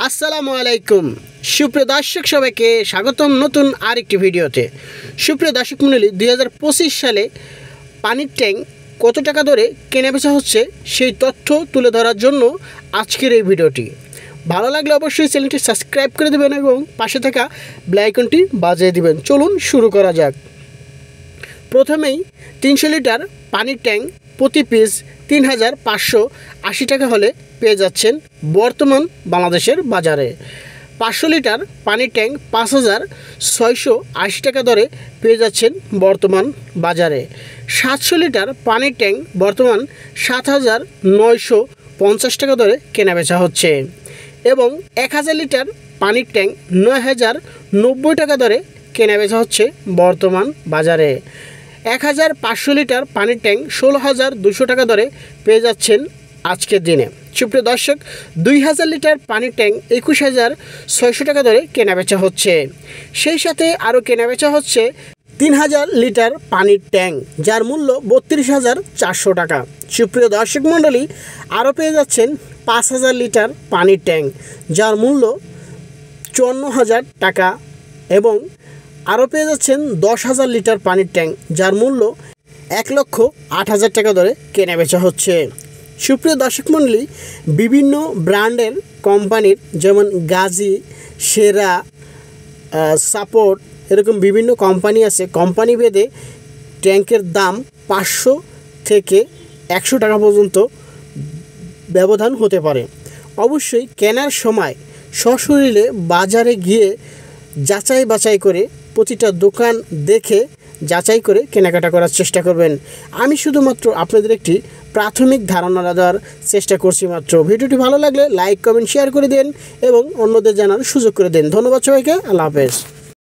আসসালামু আলাইকুম সুপ্রিয় দর্শক সবাইকে স্বাগতম নতুন আরেকটি ভিডিওতে। সুপ্রিয় দর্শক মণ্ডলী, 2025 সালে পানির ট্যাঙ্ক কত টাকা দরে কেনাবেচা হচ্ছে সেই তথ্য তুলে ধরার জন্য আজকের এই ভিডিওটি। ভালো লাগলে অবশ্যই চ্যানেলটি সাবস্ক্রাইব করে দেবেন এবং পাশে থাকা বেল আইকনটি বাজিয়ে দিবেন। চলুন শুরু করা যাক। প্রথমেই 300 লিটার পানির ট্যাঙ্ক প্রতি পিস ৩,৫৮০ টাকা হলে পেয়ে যাচ্ছেন বর্তমান বাংলাদেশের বাজারে। 500 লিটার পানির ট্যাঙ্ক ৫,৬৮০ টাকা দরে পেয়ে যাচ্ছেন বর্তমান বাজারে। 700 লিটার পানির ট্যাঙ্ক বর্তমান ৭,৯৫০ টাকা দরে কেনাবেচা হচ্ছে এবং ১,০০০ লিটার পানির ট্যাঙ্ক ৯,০৯০ টাকা দরে কেনাবেচা হচ্ছে বর্তমান বাজারে। ১,৫০০ লিটার পানির ট্যাঙ্ক ১৬,২০০ টাকা দরে পেয়ে যাচ্ছেন আজকের দিনে। সুপ্রিয় দর্শক, ২,০০০ লিটার পানির ট্যাঙ্ক ২১,৬০০ টাকা দরে কেনাবেচা হচ্ছে। সেই সাথে আরও কেনাবেচা হচ্ছে ৩,০০০ লিটার পানির ট্যাঙ্ক, যার মূল্য ৩২,৪০০ টাকা। সুপ্রিয় দর্শক মণ্ডলী, আরও পেয়ে যাচ্ছেন ৫,০০০ লিটার পানির ট্যাঙ্ক, যার মূল্য ৫৪,০০০ টাকা এবং আরও পেয়ে যাচ্ছেন ১০,০০০ লিটার পানির ট্যাঙ্ক, যার মূল্য ১,০৮,০০০ টাকা দরে কেনাবেচা হচ্ছে। সুপ্রিয় দর্শক মণ্ডলী, বিভিন্ন ব্র্যান্ডের কোম্পানির যেমন গাজী, সেরা, সাপোর্ট, এরকম বিভিন্ন কোম্পানি আছে। কোম্পানি ভেদে ট্যাঙ্কের দাম ৫০০ থেকে ১০০ টাকা পর্যন্ত ব্যবধান হতে পারে। অবশ্যই কেনার সময় সশরীরে বাজারে গিয়ে যাচাই বাছাই করে প্রতিটা দোকান দেখে যাচাই করে কেনাকাটা করার চেষ্টা করবেন। আমি শুধুমাত্র আপনাদের একটি প্রাথমিক ধারণা দেওয়ার চেষ্টা করছি মাত্র। ভিডিওটি ভালো লাগলে লাইক, কমেন্ট, শেয়ার করে দেন এবং অন্যদের জানার সুযোগ করে দেন। ধন্যবাদ সবাইকে। আল্লাহ হাফেজ।